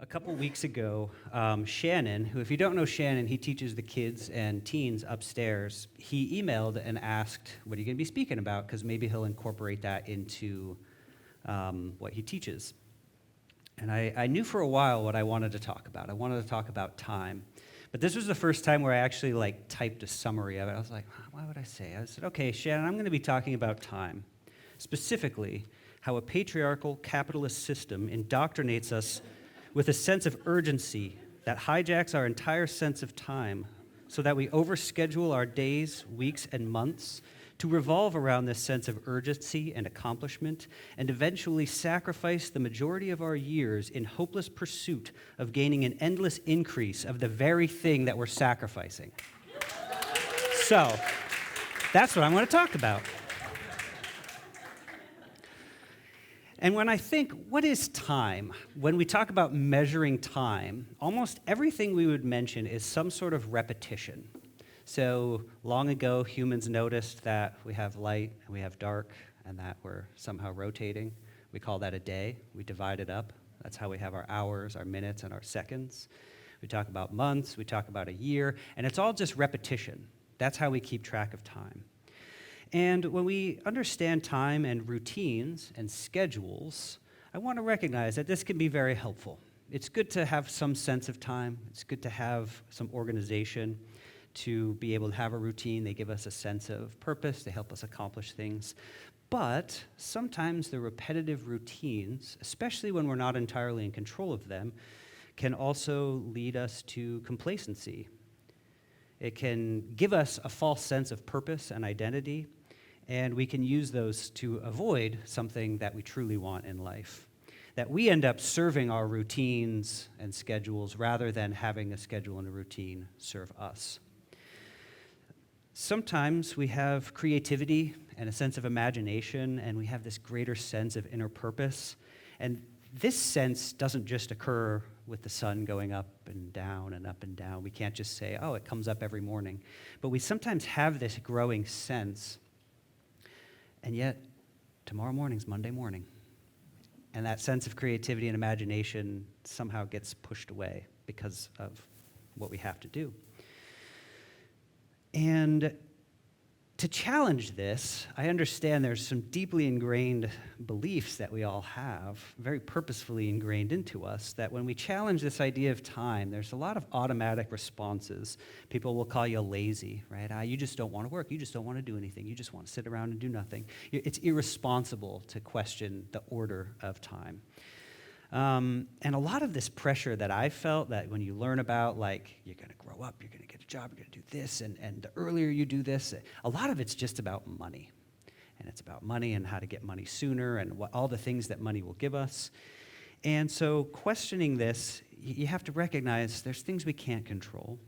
A couple weeks ago, Shannon, who, if you don't know Shannon, he teaches the kids and teens upstairs, he emailed and asked, what are you going to be speaking about? Because maybe he'll incorporate that into what he teaches. And I knew for a while what I wanted to talk about. I wanted to talk about time. But this was the first time where I actually typed a summary of it. I was like, what would I say? I said, okay, Shannon, I'm going to be talking about time. Specifically, how a patriarchal capitalist system indoctrinates us with a sense of urgency that hijacks our entire sense of time so that we overschedule our days, weeks, and months to revolve around this sense of urgency and accomplishment, and eventually sacrifice the majority of our years in hopeless pursuit of gaining an endless increase of the very thing that we're sacrificing. So, that's what I want to talk about. And when I think, what is time? When we talk about measuring time, almost everything we would mention is some sort of repetition. So long ago, humans noticed that we have light and we have dark and that we're somehow rotating. We call that a day. We divide it up. That's how we have our hours, our minutes, and our seconds. We talk about months, we talk about a year, and it's all just repetition. That's how we keep track of time. And when we understand time and routines and schedules, I want to recognize that this can be very helpful. It's good to have some sense of time. It's good to have some organization, to be able to have a routine. They give us a sense of purpose. They help us accomplish things. But sometimes the repetitive routines, especially when we're not entirely in control of them, can also lead us to complacency. It can give us a false sense of purpose and identity, and we can use those to avoid something that we truly want in life. That we end up serving our routines and schedules rather than having a schedule and a routine serve us. Sometimes we have creativity and a sense of imagination, and we have this greater sense of inner purpose. And this sense doesn't just occur with the sun going up and down and up and down. We can't just say, oh, it comes up every morning. But we sometimes have this growing sense. And yet, tomorrow morning's Monday morning. And that sense of creativity and imagination somehow gets pushed away because of what we have to do. And to challenge this, I understand there's some deeply ingrained beliefs that we all have, very purposefully ingrained into us, that when we challenge this idea of time, there's a lot of automatic responses. People will call you lazy, right? You just don't want to work. You just don't want to do anything. You just want to sit around and do nothing. It's irresponsible to question the order of time. And a lot of this pressure that I felt, that when you learn about, you're going to grow up, you're going to get a job, you're going to do this, and the earlier you do this, a lot of it's just about money. And it's about money and how to get money sooner and all the things that money will give us. And so questioning this, you have to recognize there's things we can't control.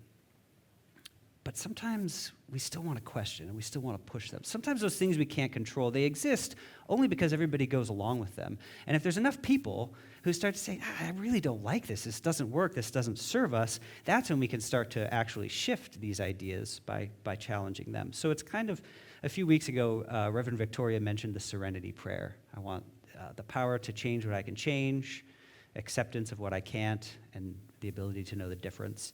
But sometimes we still want to question and we still want to push them. Sometimes those things we can't control, they exist only because everybody goes along with them. And if there's enough people who start to say, I really don't like this doesn't work, this doesn't serve us, that's when we can start to actually shift these ideas by challenging them. So it's kind of, a few weeks ago, Reverend Victoria mentioned the serenity prayer. I want the power to change what I can change, acceptance of what I can't, and the ability to know the difference.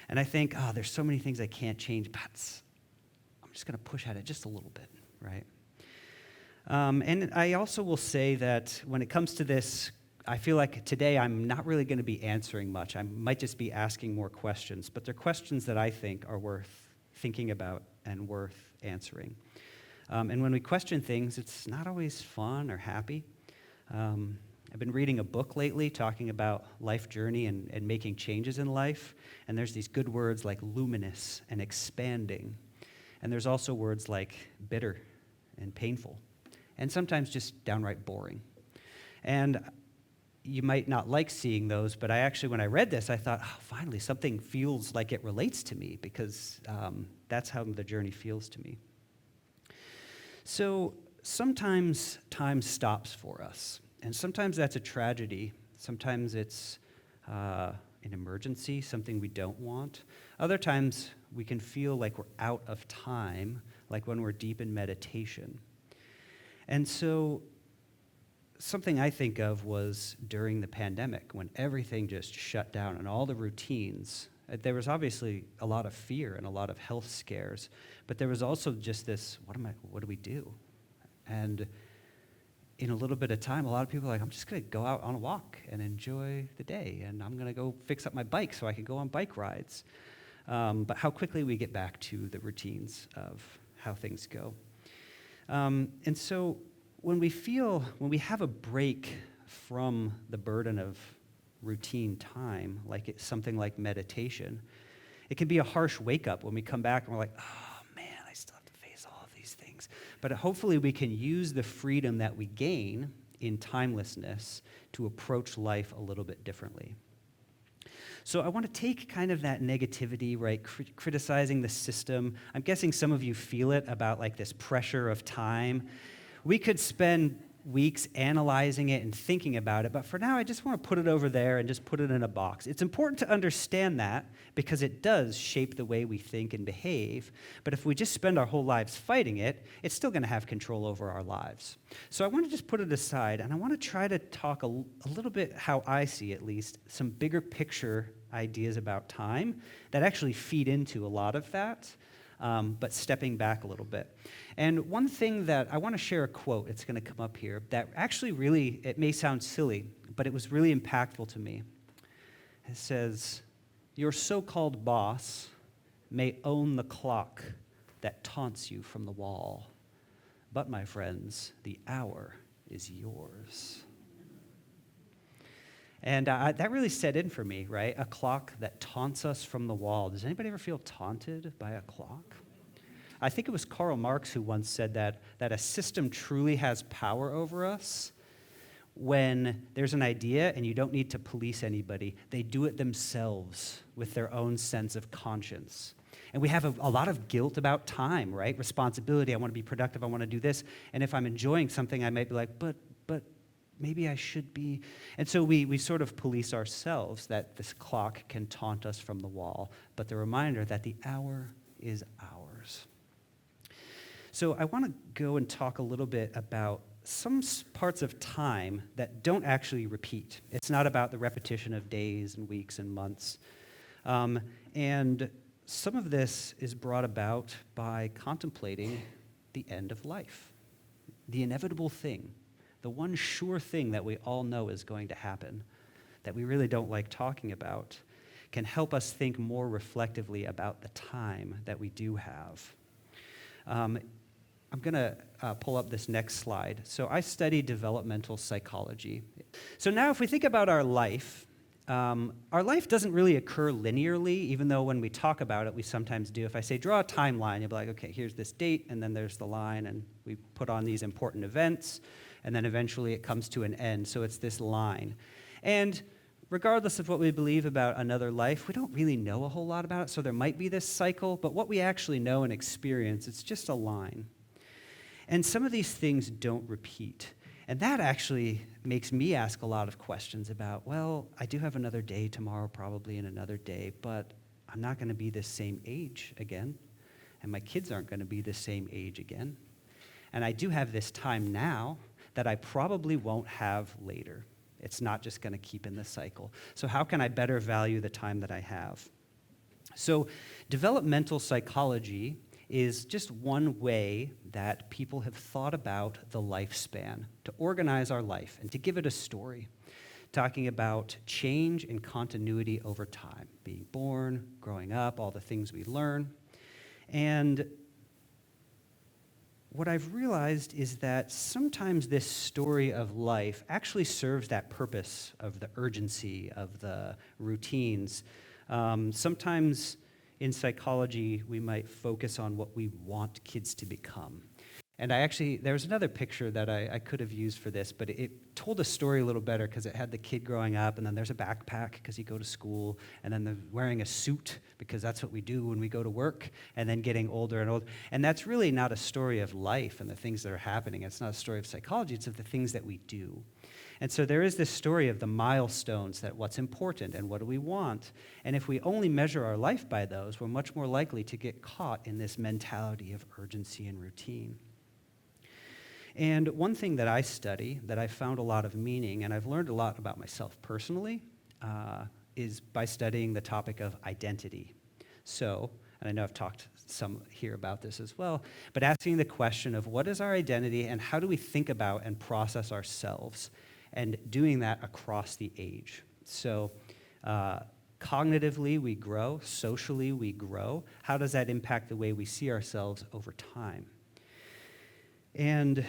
And I think, there's so many things I can't change, but I'm just going to push at it just a little bit, right? And I also will say that when it comes to this, I feel like today I'm not really going to be answering much. I might just be asking more questions, but they're questions that I think are worth thinking about and worth answering. And when we question things, it's not always fun or happy. I've been reading a book lately talking about life journey and making changes in life, and there's these good words like luminous and expanding, and there's also words like bitter and painful, and sometimes just downright boring. And you might not like seeing those, but when I read this, I thought, finally, something feels like it relates to me, because that's how the journey feels to me. So sometimes time stops for us. And sometimes that's a tragedy. Sometimes it's an emergency, something we don't want. Other times we can feel like we're out of time, like when we're deep in meditation. And so something I think of was during the pandemic when everything just shut down and all the routines. There was obviously a lot of fear and a lot of health scares, but there was also just this, what do we do? And in a little bit of time, a lot of people are like, I'm just going to go out on a walk and enjoy the day, and I'm going to go fix up my bike so I can go on bike rides. But how quickly we get back to the routines of how things go. And so when we have a break from the burden of routine time, like it's something like meditation, it can be a harsh wake-up when we come back and we're like, oh man, I still have to face all of these things. But hopefully we can use the freedom that we gain in timelessness to approach life a little bit differently. So I want to take kind of that negativity, right, criticizing the system. I'm guessing some of you feel it about like this pressure of time. We could spend weeks analyzing it and thinking about it, but for now I just want to put it over there and just put it in a box. It's important to understand that because it does shape the way we think and behave, but if we just spend our whole lives fighting it, it's still going to have control over our lives. So I want to just put it aside, and I want to try to talk a little bit, how I see at least, some bigger picture ideas about time that actually feed into a lot of that, but stepping back a little bit. And one thing that I want to share a quote, it's going to come up here, that actually really, it may sound silly, but it was really impactful to me. It says, "Your so-called boss may own the clock that taunts you from the wall, but my friends, the hour is yours." And that really set in for me, right? A clock that taunts us from the wall. Does anybody ever feel taunted by a clock? I think it was Karl Marx who once said that a system truly has power over us when there's an idea and you don't need to police anybody. They do it themselves with their own sense of conscience. And we have a lot of guilt about time, right? Responsibility. I want to be productive. I want to do this. And if I'm enjoying something, I might be like, but maybe I should be. And so we sort of police ourselves that this clock can taunt us from the wall, but the reminder that the hour is ours. So I want to go and talk a little bit about some parts of time that don't actually repeat. It's not about the repetition of days and weeks and months. And some of this is brought about by contemplating the end of life, the inevitable thing, the one sure thing that we all know is going to happen, that we really don't like talking about, can help us think more reflectively about the time that we do have. I'm going to pull up this next slide. So I study developmental psychology. So now if we think about our life doesn't really occur linearly, even though when we talk about it, we sometimes do. If I say draw a timeline, you'll be like, okay, here's this date, and then there's the line, and we put on these important events, and then eventually it comes to an end. So it's this line. And regardless of what we believe about another life, we don't really know a whole lot about it, so there might be this cycle, but what we actually know and experience, it's just a line. And some of these things don't repeat. And that actually makes me ask a lot of questions about, well, I do have another day tomorrow, probably, and another day, but I'm not going to be the same age again, and my kids aren't going to be the same age again. And I do have this time now that I probably won't have later. It's not just going to keep in the cycle. So how can I better value the time that I have? So developmental psychology is just one way that people have thought about the lifespan, to organize our life and to give it a story, talking about change and continuity over time, being born, growing up, all the things we learn. And what I've realized is that sometimes this story of life actually serves that purpose of the urgency, of the routines. Sometimes in psychology, we might focus on what we want kids to become. And there's another picture that I could have used for this, but it told a story a little better because it had the kid growing up, and then there's a backpack because you go to school, and then they're wearing a suit because that's what we do when we go to work, and then getting older and older. And that's really not a story of life and the things that are happening. It's not a story of psychology. It's of the things that we do. And so there is this story of the milestones, that what's important and what do we want. And if we only measure our life by those, we're much more likely to get caught in this mentality of urgency and routine. And one thing that I study, that I found a lot of meaning, and I've learned a lot about myself personally, is by studying the topic of identity. So, and I know I've talked some here about this as well, but asking the question of what is our identity and how do we think about and process ourselves, and doing that across the age. So, cognitively, we grow. Socially, we grow. How does that impact the way we see ourselves over time? And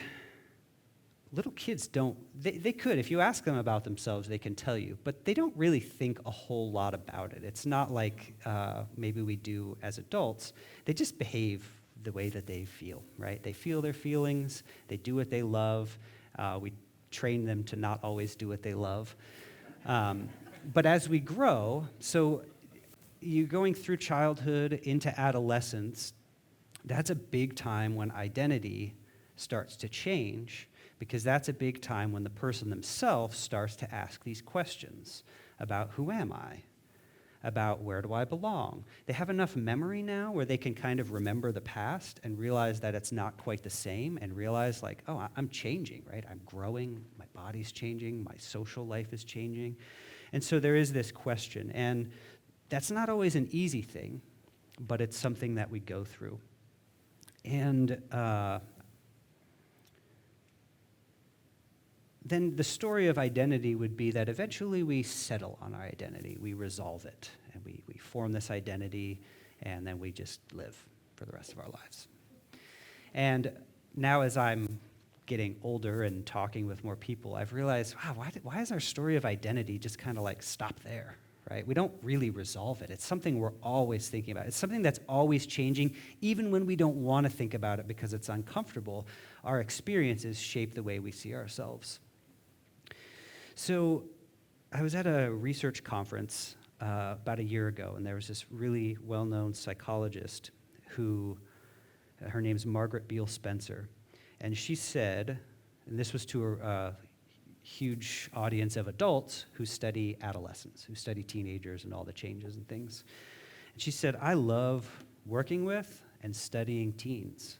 little kids don't, they could, if you ask them about themselves, they can tell you, but they don't really think a whole lot about it. It's not like maybe we do as adults. They just behave the way that they feel, right? They feel their feelings. They do what they love. We train them to not always do what they love. But as we grow, so you're going through childhood into adolescence, that's a big time when identity starts to change, because that's a big time when the person themselves starts to ask these questions about who am I, about where do I belong. They have enough memory now where they can kind of remember the past and realize that it's not quite the same, and realize like, oh, I'm changing, right? I'm growing, my body's changing, my social life is changing. And so there is this question, and that's not always an easy thing, but it's something that we go through. And then the story of identity would be that eventually we settle on our identity, we resolve it, and we form this identity, and then we just live for the rest of our lives. And now as I'm getting older and talking with more people, I've realized, wow, why is our story of identity just kind of like stop there, right? We don't really resolve it. It's something we're always thinking about. It's something that's always changing, even when we don't want to think about it because it's uncomfortable. Our experiences shape the way we see ourselves. So I was at a research conference about a year ago, and there was this really well-known psychologist who, her name's Margaret Beale Spencer, and she said, and this was to a huge audience of adults who study adolescents, who study teenagers and all the changes and things. And she said, I love working with and studying teens,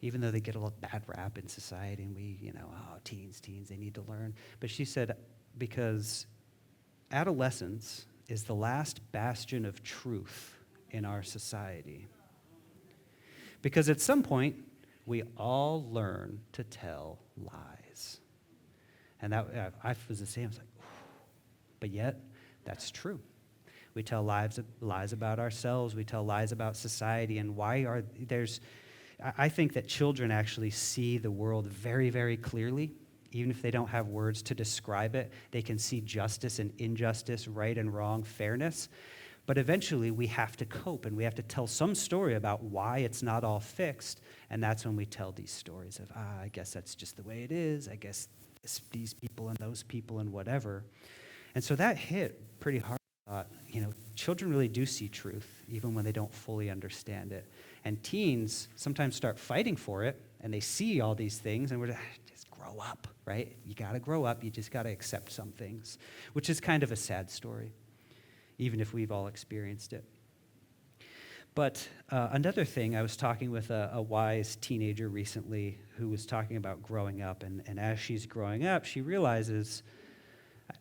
even though they get a little bad rap in society, and we, teens, they need to learn. But she said, because adolescence is the last bastion of truth in our society. Because at some point, we all learn to tell lies. And that I was the same. I was like, but yet, that's true. We tell lies about ourselves. We tell lies about society. And I think that children actually see the world very, very clearly. Even if they don't have words to describe it, they can see justice and injustice, right and wrong, fairness. But eventually, we have to cope, and we have to tell some story about why it's not all fixed, and that's when we tell these stories of, I guess that's just the way it is, I guess it's these people and those people and whatever. And so that hit pretty hard. I thought, children really do see truth, even when they don't fully understand it. And teens sometimes start fighting for it, and they see all these things, and we're just grow up, right? You got to grow up. You just got to accept some things, which is kind of a sad story, even if we've all experienced it. But another thing, I was talking with a wise teenager recently who was talking about growing up, and as she's growing up, she realizes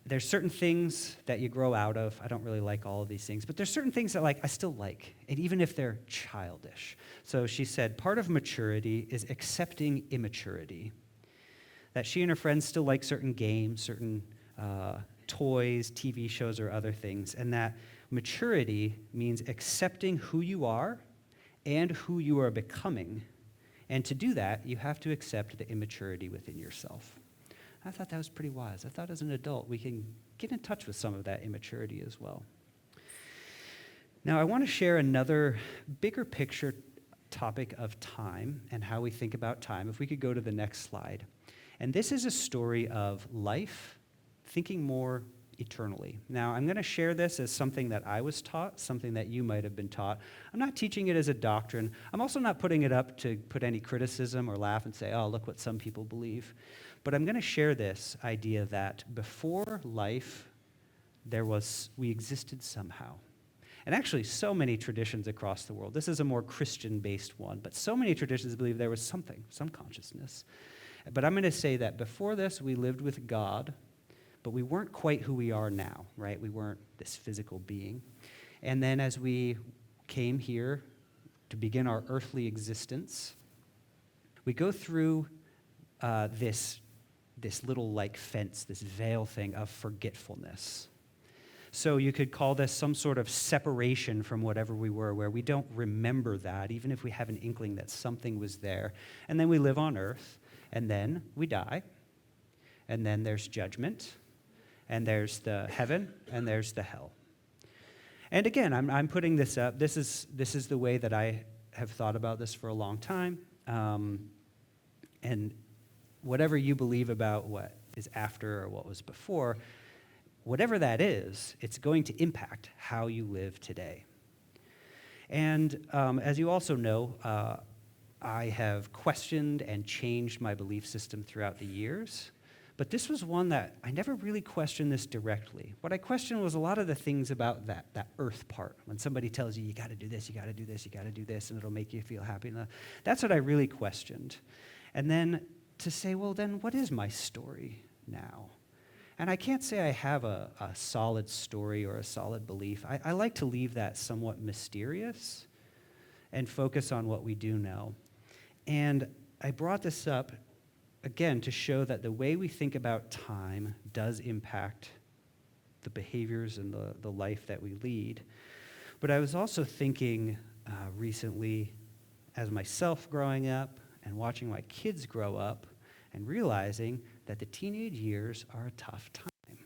there's certain things that you grow out of. I don't really like all of these things, but there's certain things that I still like, and even if they're childish. So she said part of maturity is accepting immaturity, that she and her friends still like certain games, certain toys, TV shows, or other things, and that maturity means accepting who you are and who you are becoming. And to do that, you have to accept the immaturity within yourself. I thought that was pretty wise. I thought as an adult, we can get in touch with some of that immaturity as well. Now, I want to share another bigger picture topic of time and how we think about time. If we could go to the next slide. And this is a story of life, thinking more eternally. Now, I'm going to share this as something that I was taught, something that you might have been taught. I'm not teaching it as a doctrine. I'm also not putting it up to put any criticism or laugh and say, oh, look what some people believe. But I'm going to share this idea that before life, we existed somehow. And actually, so many traditions across the world. This is a more Christian-based one, but so many traditions believe there was something, some consciousness. But I'm going to say that before this, we lived with God, but we weren't quite who we are now, right? We weren't this physical being. And then as we came here to begin our earthly existence, we go through this little like fence, this veil thing of forgetfulness. So you could call this some sort of separation from whatever we were, where we don't remember that, even if we have an inkling that something was there. And then we live on earth, and then we die, and then there's judgment, and there's the heaven, and there's the hell. And again, I'm putting this up. This is the way that I have thought about this for a long time. And whatever you believe about what is after or what was before, whatever that is, it's going to impact how you live today. And as you also know, I have questioned and changed my belief system throughout the years, but this was one that I never really questioned this directly. What I questioned was a lot of the things about that earth part. When somebody tells you, you got to do this, you got to do this, you got to do this, and it'll make you feel happy. That's what I really questioned. And then to say, well, then what is my story now? And I can't say I have a solid story or a solid belief. I like to leave that somewhat mysterious and focus on what we do know. And I brought this up, again, to show that the way we think about time does impact the behaviors and the life that we lead. But I was also thinking recently, as myself growing up and watching my kids grow up, and realizing that the teenage years are a tough time.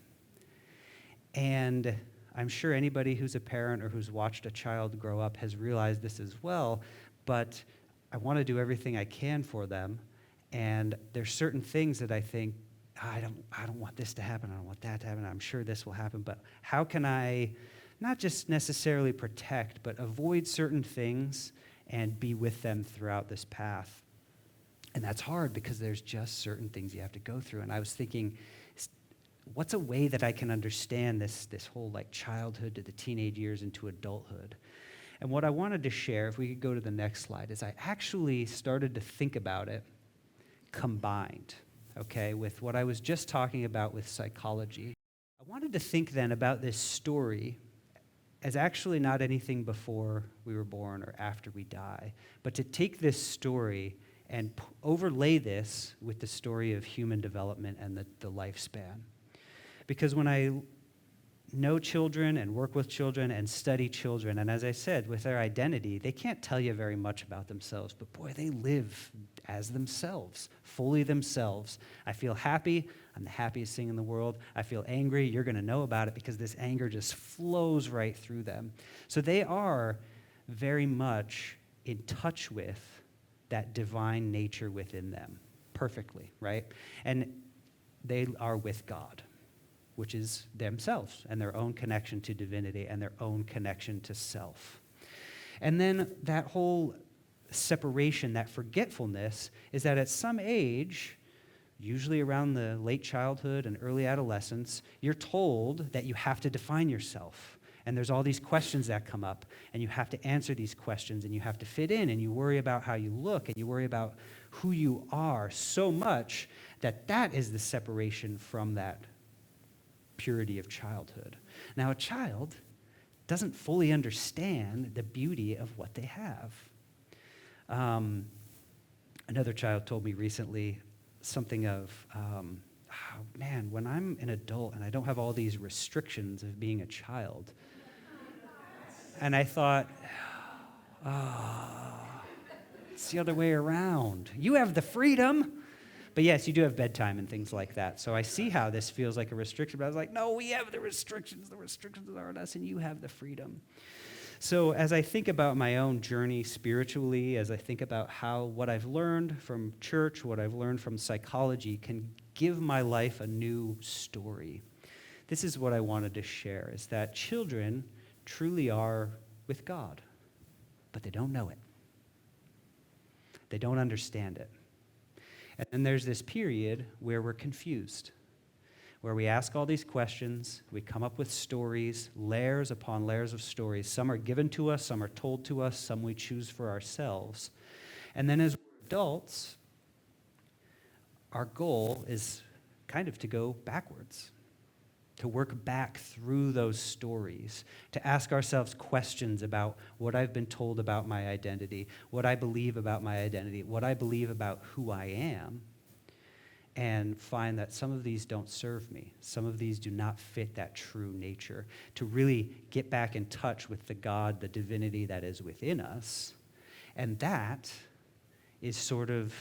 And I'm sure anybody who's a parent or who's watched a child grow up has realized this as well, but I want to do everything I can for them, and there's certain things that I think, I don't want this to happen, I don't want that to happen, I'm sure this will happen, but how can I not just necessarily protect, but avoid certain things and be with them throughout this path? And that's hard because there's just certain things you have to go through. And I was thinking, what's a way that I can understand this whole like childhood to the teenage years into adulthood? And what I wanted to share, if we could go to the next slide, is I actually started to think about it combined, okay, with what I was just talking about with psychology. I wanted to think then about this story as actually not anything before we were born or after we die, but to take this story and overlay this with the story of human development and the lifespan. Because when I know children and work with children and study children, and as I said, with their identity, they can't tell you very much about themselves, but boy, they live as themselves, fully themselves. I feel happy, I'm the happiest thing in the world. I feel angry, you're going to know about it because this anger just flows right through them. So they are very much in touch with that divine nature within them perfectly, right? And they are with God, which is themselves and their own connection to divinity and their own connection to self. And then that whole separation, that forgetfulness, is that at some age, usually around the late childhood and early adolescence, you're told that you have to define yourself. And there's all these questions that come up, and you have to answer these questions, and you have to fit in, and you worry about how you look, and you worry about who you are so much that is the separation from that purity of childhood. Now, a child doesn't fully understand the beauty of what they have. Another child told me recently something of, oh, man, when I'm an adult and I don't have all these restrictions of being a child, and I thought, it's the other way around. You have the freedom. But yes, you do have bedtime and things like that. So I see how this feels like a restriction, but I was like, no, we have the restrictions. The restrictions are on us, and you have the freedom. So as I think about my own journey spiritually, as I think about how what I've learned from church, what I've learned from psychology can give my life a new story. This is what I wanted to share, is that children truly are with God, but they don't know it. They don't understand it. And then there's this period where we're confused, where we ask all these questions, we come up with stories, layers upon layers of stories. Some are given to us, some are told to us, some we choose for ourselves. And then as adults, our goal is kind of to go backwards, to work back through those stories, to ask ourselves questions about what I've been told about my identity, what I believe about my identity, what I believe about who I am, and find that some of these don't serve me. Some of these do not fit that true nature. To really get back in touch with the God, the divinity that is within us. And that is sort of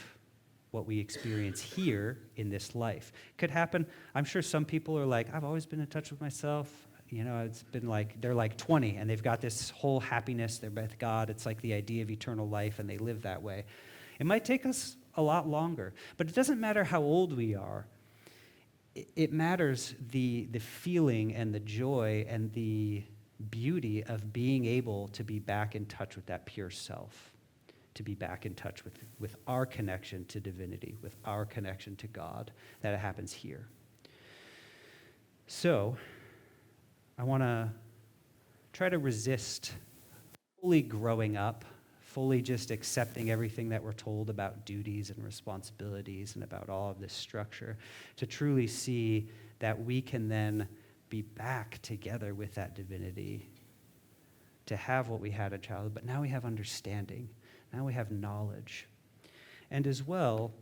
what we experience here in this life. Could happen. I'm sure some people are like, I've always been in touch with myself. You know, it's been like, they're like 20 and they've got this whole happiness. They're with God. It's like the idea of eternal life and they live that way. It might take us a lot longer, but it doesn't matter how old we are. It matters the feeling and the joy and the beauty of being able to be back in touch with that pure self. To be back in touch with our connection to divinity, with our connection to God, that it happens here. So, I want to try to resist fully growing up, fully just accepting everything that we're told about duties and responsibilities and about all of this structure, to truly see that we can then be back together with that divinity, to have what we had in childhood, but now we have understanding. Now we have knowledge. And as well,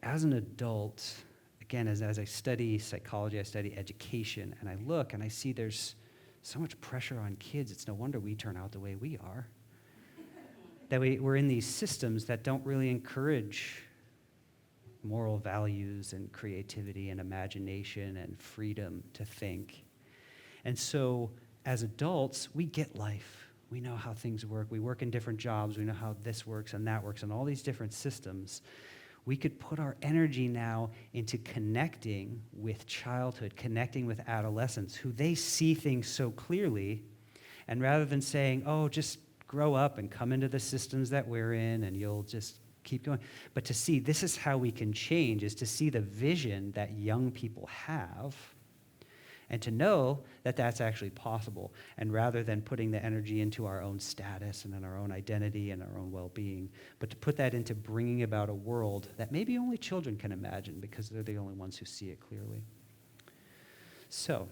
as an adult, again, as I study psychology, I study education, and I look and I see there's so much pressure on kids. It's no wonder we turn out the way we are. That we're in these systems that don't really encourage moral values and creativity and imagination and freedom to think. And so, as adults, we get life. We know how things work. We work in different jobs. We know how this works and that works and all these different systems. We could put our energy now into connecting with childhood, connecting with adolescents, who they see things so clearly. And rather than saying, oh, just grow up and come into the systems that we're in and you'll just keep going. But to see this is how we can change, is to see the vision that young people have and to know that that's actually possible. And rather than putting the energy into our own status and in our own identity and our own well-being, but to put that into bringing about a world that maybe only children can imagine because they're the only ones who see it clearly. So,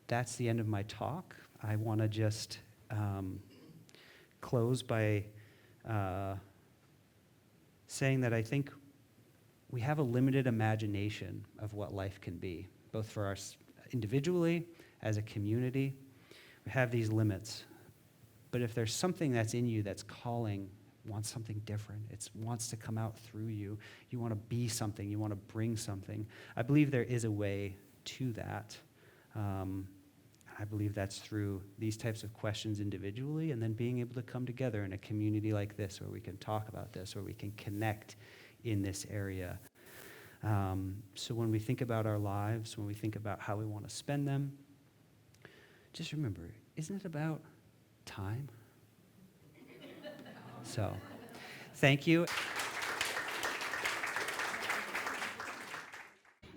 that's the end of my talk. I want to just close by saying that I think we have a limited imagination of what life can be, both for us individually, as a community. We have these limits. But if there's something that's in you that's calling, wants something different, it wants to come out through you, you want to be something, you want to bring something, I believe there is a way to that. I believe that's through these types of questions individually and then being able to come together in a community like this where we can talk about this, where we can connect in this area. So when we think about our lives, when we think about how we want to spend them, just remember, isn't it about time? So, thank you.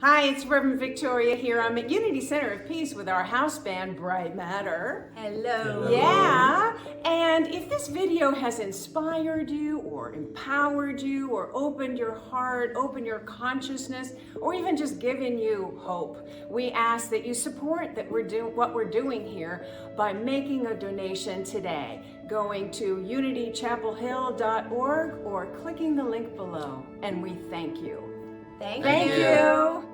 Hi, it's Reverend Victoria here. I'm at Unity Center of Peace with our house band, Bright Matter. Hello. Yeah, and if this video has inspired you or empowered you or opened your heart, opened your consciousness, or even just given you hope, we ask that you support what we're doing here by making a donation today, going to unitychapelhill.org or clicking the link below. And we thank you. Thank Thank you.